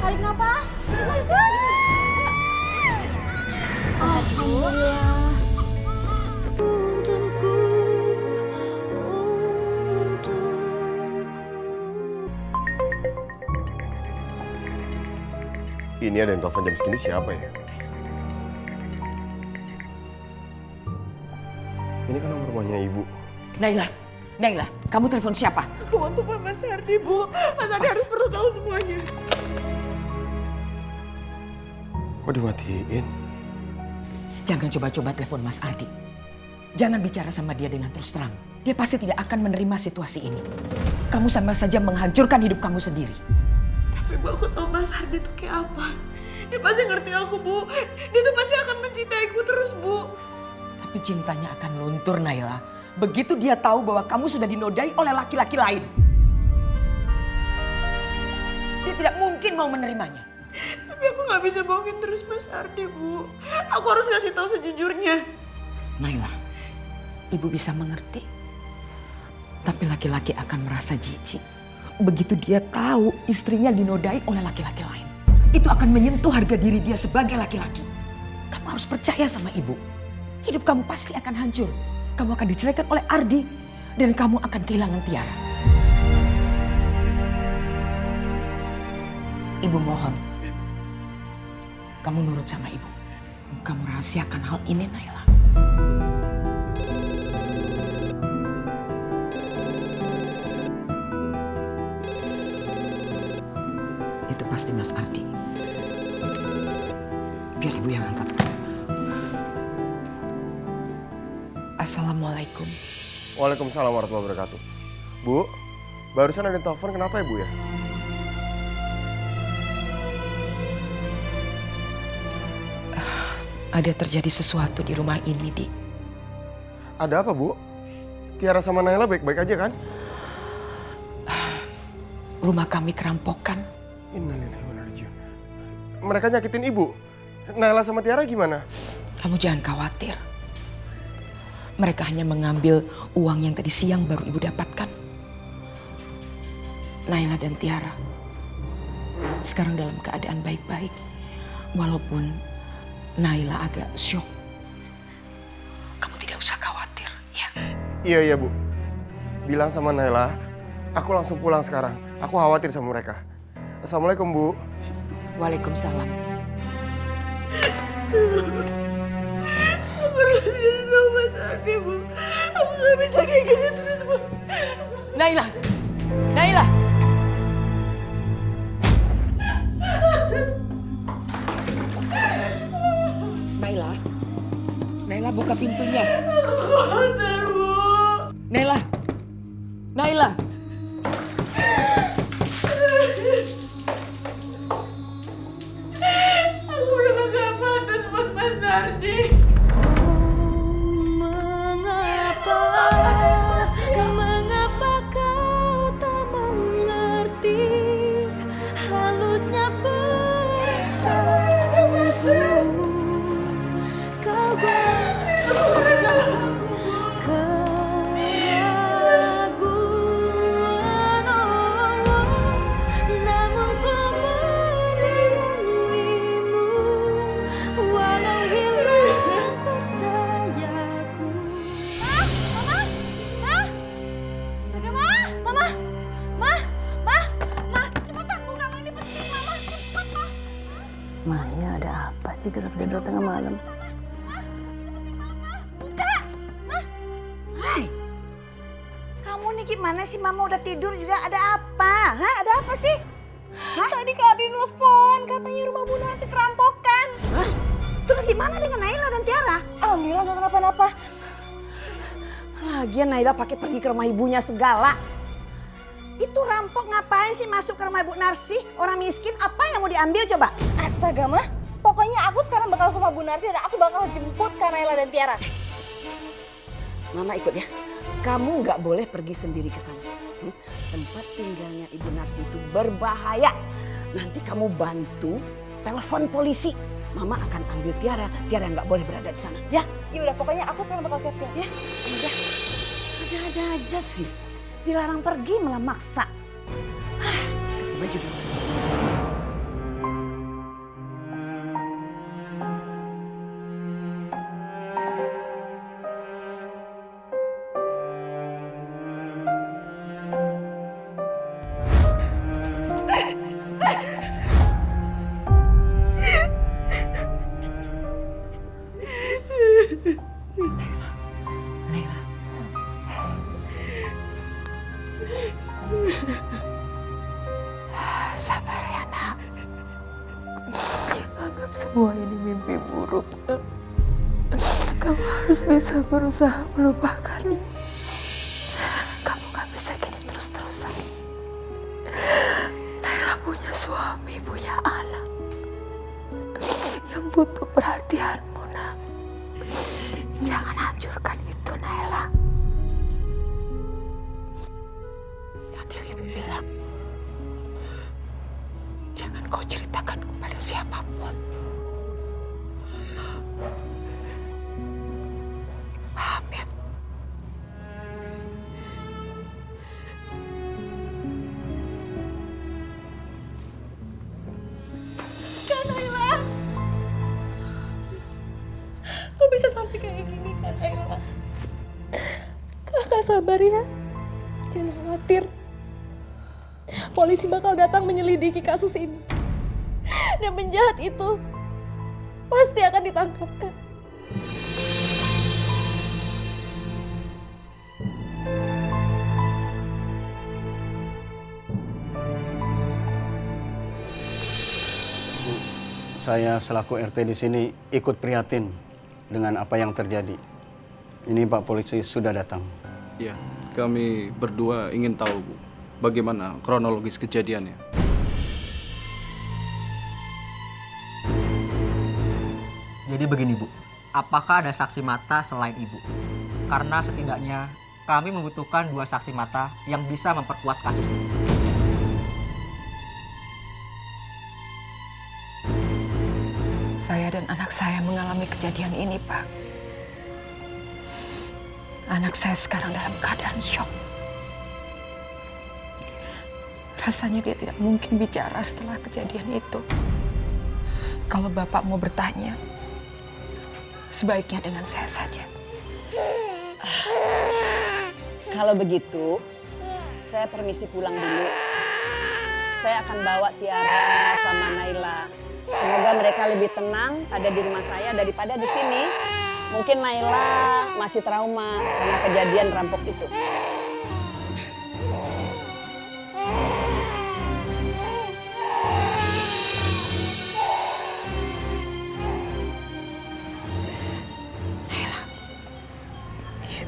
Tarik nafas. Alhamdulillah. Ini ada yang telepon jam segini siapa ya? Ini kan nomor rumahnya ibu. Naila, kamu telepon siapa? Aku mau telepon Mas Ardi, Bu. Mas Ardi harus perlu tahu semuanya. Kok dimatiin? Jangan coba-coba telepon Mas Ardi. Jangan bicara sama dia dengan terus terang. Dia pasti tidak akan menerima situasi ini. Kamu sama saja menghancurkan hidup kamu sendiri. Tapi Bu, aku tahu Mas Ardi itu kayak apa. Dia pasti ngerti aku, Bu. Dia tuh pasti akan mencintaiku terus, Bu. Tapi cintanya akan luntur, Naila. Begitu dia tahu bahwa kamu sudah dinodai oleh laki-laki lain. Dia tidak mungkin mau menerimanya. Tapi aku gak bisa bohongin terus Mas Ardi, Bu. Aku harus kasih tahu sejujurnya. Naila, ibu bisa mengerti. Tapi laki-laki akan merasa jijik. Begitu dia tahu istrinya dinodai oleh laki-laki lain. Itu akan menyentuh harga diri dia sebagai laki-laki. Kamu harus percaya sama ibu. Hidup kamu pasti akan hancur. Kamu akan diceraikan oleh Ardi. Dan kamu akan kehilangan Tiara. Ibu mohon. Kamu nurut sama ibu. Kamu rahasiakan hal ini, Naila. Itu pasti Mas Ardi. Biar ibu yang angkat. Assalamualaikum. Waalaikumsalam warahmatullahi wabarakatuh. Bu, barusan ada yang telepon, kenapa ya Bu ya? Ada terjadi sesuatu di rumah ini, Di. Ada apa Bu? Tiara sama Naila baik-baik aja kan? Rumah kami kerampokan. Innalillahi wa inna ilaihi raji'un. Mereka nyakitin ibu. Naila sama Tiara gimana? Kamu jangan khawatir. Mereka hanya mengambil uang yang tadi siang baru ibu dapatkan. Naila dan Tiara sekarang dalam keadaan baik-baik. Walaupun Naila agak syok. Kamu tidak usah khawatir, ya. Iya Bu. Bilang sama Naila, aku langsung pulang sekarang. Aku khawatir sama mereka. Assalamualaikum Bu. Waalaikumsalam. Aku harus kasih tahu Mas Ardi, Bu. Aku gak bisa kayak gini terus, Bu. Naila! Naila! Naila? Naila buka pintunya. Aku khawatir, Bu. Naila! Naila! Aku udah gak pantas buat Mas Ardi. Mengapa kau tak mengerti halusnya pesanku? Kau keraguan, namun ku menyayangimu walau hilang percayaku. Cepetan buka, ini penting, Mama. Cepet, Mah. Maya, ada apa sih gedor-gedor tengah malam? Buka. Hai, kamu nih gimana sih? Mama udah tidur juga, ada apa? Hah, ada apa sih? Tadi Kak Adi nelfon, katanya rumah Bu Narsi kerampokan. Hah? Terus gimana dengan Naila dan Tiara? Alhamdulillah gak kenapa-napa. Lagian Naila pakai pergi ke rumah ibunya segala. Itu rampok ngapain sih masuk ke rumah Ibu Narsi? Orang miskin apa yang mau diambil coba? Astaga, Mah. Pokoknya aku sekarang bakal ke rumah Bu Narsi dan aku bakal jemput Kak Naila dan Tiara. Mama ikut ya. Kamu nggak boleh pergi sendiri ke sana. Tempat tinggalnya Ibu Narsi itu berbahaya. Nanti kamu bantu telepon polisi. Mama akan ambil Tiara. Tiara nggak boleh berada di sana, ya? Ya udah, pokoknya aku sekarang bakal siap-siap ya. Udah. Ada-ada aja sih. Dilarang pergi malah maksa. Ganti baju dulu. sabar ya, Nak. Anggap semua ini mimpi buruk, Nak. Kamu harus bisa berusaha melupakannya. Kamu gak bisa gini terus-terusan. Naila punya suami, punya anak yang butuh perhatianmu, Nak. Jangan hancurkan itu, Naila. Tadi Ibu bilang, jangan kau ceritakan kepada siapapun. Paham ya? Kak Naila, kok bisa sampai kayak gini, Kak Naila? Kakak sabar ya, jangan khawatir. Polisi bakal datang menyelidiki kasus ini. Dan penjahat itu pasti akan ditangkap, Kak. Saya selaku RT di sini ikut prihatin dengan apa yang terjadi. Ini Pak Polisi sudah datang. Ya, kami berdua ingin tahu, Bu, bagaimana kronologis kejadiannya. Jadi begini, Bu. Apakah ada saksi mata selain Ibu? Karena setidaknya kami membutuhkan 2 saksi mata yang bisa memperkuat kasus ini. Saya dan anak saya mengalami kejadian ini, Pak. Anak saya sekarang dalam keadaan syok. Rasanya dia tidak mungkin bicara setelah kejadian itu. Kalau Bapak mau bertanya, sebaiknya dengan saya saja. Kalau begitu, saya permisi pulang dulu. Saya akan bawa Tiara sama Naila. Semoga mereka lebih tenang ada di rumah saya daripada di sini. Mungkin Naila masih trauma karena kejadian rampok itu. Naila,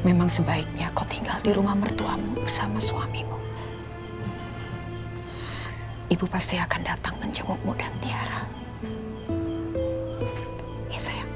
memang sebaiknya kau tinggal di rumah mertuamu bersama suamimu. Ibu pasti akan datang menjengukmu dan Tiara. Ya, sayang.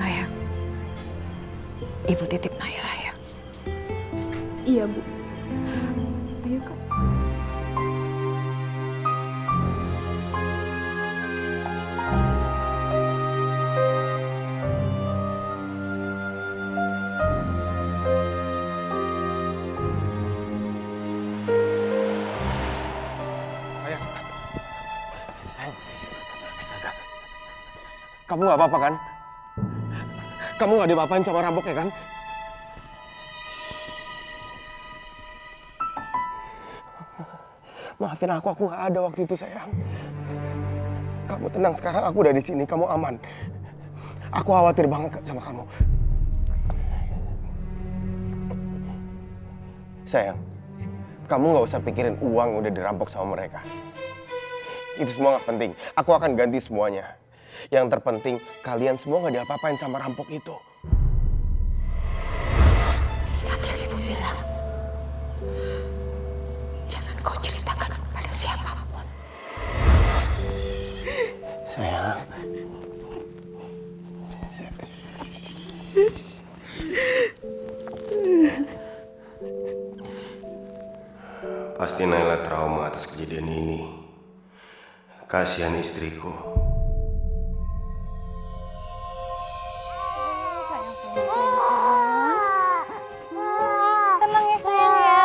Naya, Ibu titip Naila ya. Iya, Bu. Ayo, Kak. Sayang. Sayang. Astaga. Kamu gak apa-apa kan? Kamu gak diapa-apain sama rampok ya kan? Maafin aku gak ada waktu itu sayang. Kamu tenang sekarang, aku udah di sini, kamu aman. Aku khawatir banget sama kamu. Sayang, kamu gak usah pikirin uang udah dirampok sama mereka. Itu semua gak penting, aku akan ganti semuanya. Yang terpenting, kalian semua gak diapa-apain sama rampok itu. Tadi Ibu bilang, jangan kau ceritakan kepada siapapun. Sayang. Pasti Naila trauma atas kejadian ini. Kasihan istriku. Tenang ya, sayang ya.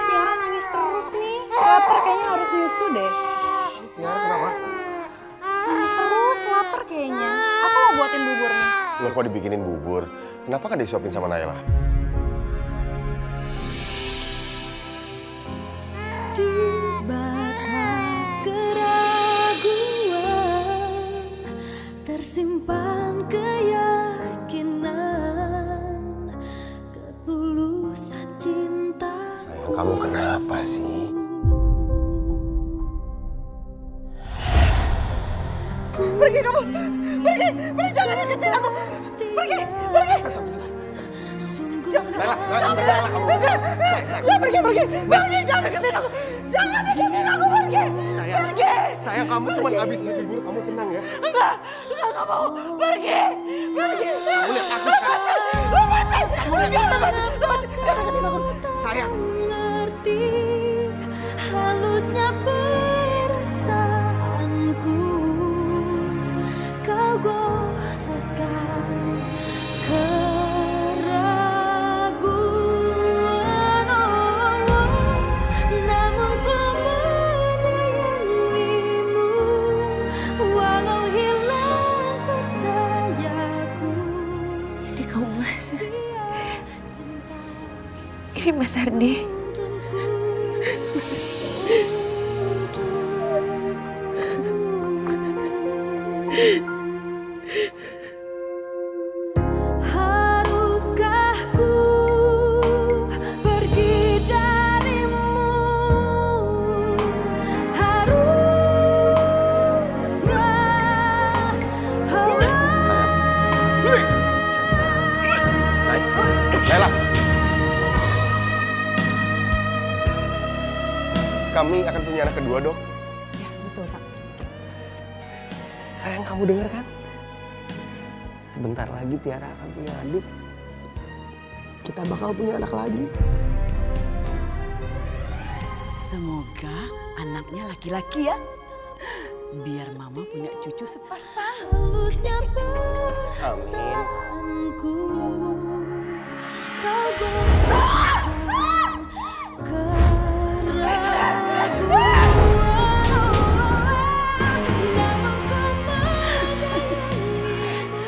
Tiara nangis terus nih. Lapar kayaknya harus nyusu deh. Tiara kenapa? Nangis terus, lapar kayaknya. Aku mau buatin bubur nih. Lo kok dibikinin bubur? Kenapa kan disuapin sama Naila? Di batas keraguan tersimpan keyakinan, ketulusan cinta. Sayang, kamu kenapa sih? Pergi kamu! Pergi! Jangan deketin aku! Pergi! Naila, kamu. Pergi! Jangan deketin aku! Jangan deketin aku! Pergi! Sayang, kamu cuma habis mimpi buruk, kamu tenang ya. Enggak mau! Pergi! Kamu lihat aku sekarang. Lepasin! Jangan deketin aku! Sayang. Mengerti halusnya perasaanku, kau goreskan keraguan, namun ku menyayangimu walau hilang percayaku. Ini kamu Mas. Ini Mas Ardi. Haruskah ku pergi darimu? Haruskah? Naila. Kami akan punya anak kedua, Dok. Ya, betul Pak. Sayang, kamu dengar kan? Sebentar lagi Tiara akan punya adik. Kita bakal punya anak lagi. Semoga anaknya laki-laki ya. Biar mama punya cucu sepasang. Halusnya perasaanku, kau goreskan keraguan, namun kau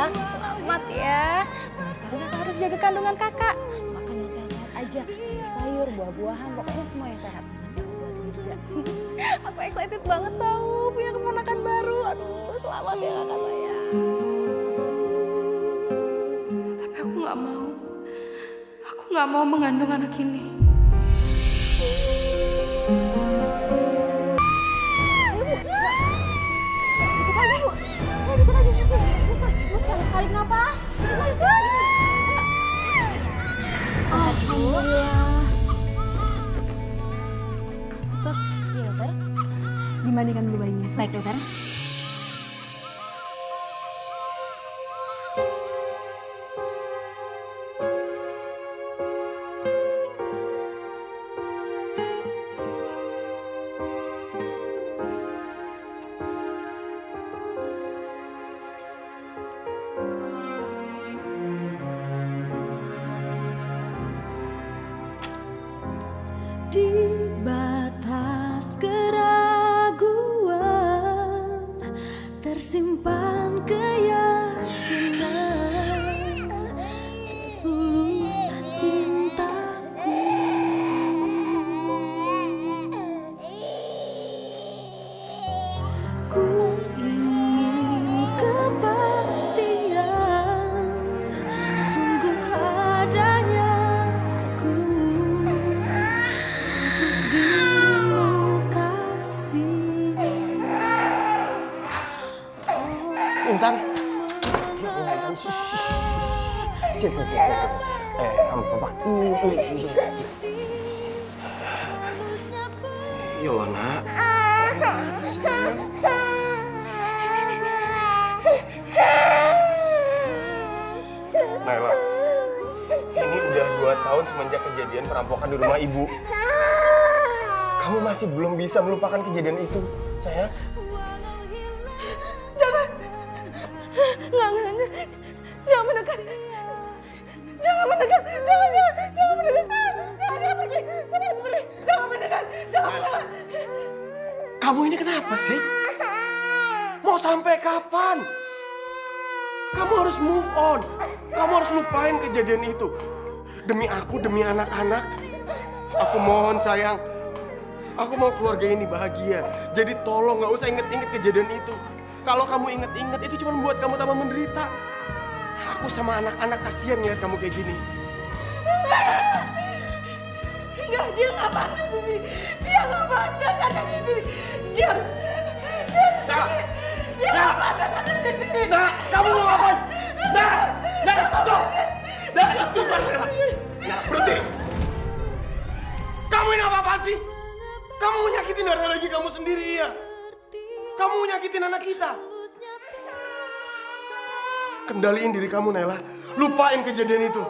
Selamat ya. Mulai sekarang kakak harus jaga kandungan kakak. Makan yang sehat-sehat aja. Sayur-sayur, buah-buahan, pokoknya semua yang sehat. Nanti aku buatin juga. Aku excited banget tahu punya keponakan baru. Aduh, selamat ya kakak sayang. Tapi aku nggak mau. Aku nggak mau mengandung anak ini. Tarik nafas. Alhamdulillah. Suster, iya dokter. Dimandikan dulu bayinya. Sus. Baik dokter. di batas keraguan tersimpan keyakinan, ketulusan cintaku. Ku ingin kepastian, sungguh adanya aku untuk dirimu kasih. Intan. Intan. Sini. Papa. Yona. Naila, ini udah 2 tahun semenjak kejadian perampokan di rumah ibu. Kamu masih belum bisa melupakan kejadian itu, sayang. Jangan mendekat. Jangan mendekat. Jangan mendekat. Jangan pergi. Jangan mendekat. Kamu ini kenapa sih? Mau sampai kapan? Kamu harus move on. Kamu harus lupain kejadian itu. Demi aku, demi anak-anak. Aku mohon sayang. Aku mau keluarga ini bahagia. Jadi tolong gak usah inget-inget kejadian itu. Kalau kamu inget-inget itu cuma buat kamu tambah menderita. Aku sama anak-anak kasihan ngeliat kamu kayak gini. Enggak, dia nggak pantas di sini. Dia nggak pantas ada di sini. Dia nggak pantas ada di sini. Nah, kamu mau ngapain? Stop! Stop! Berhenti! Kamu ini apa-apaan sih? Kamu nyakitin darah lagi kamu sendiri ya? Kamu nyakitin anak kita. Kendaliin diri kamu, Nela. Lupain kejadian itu.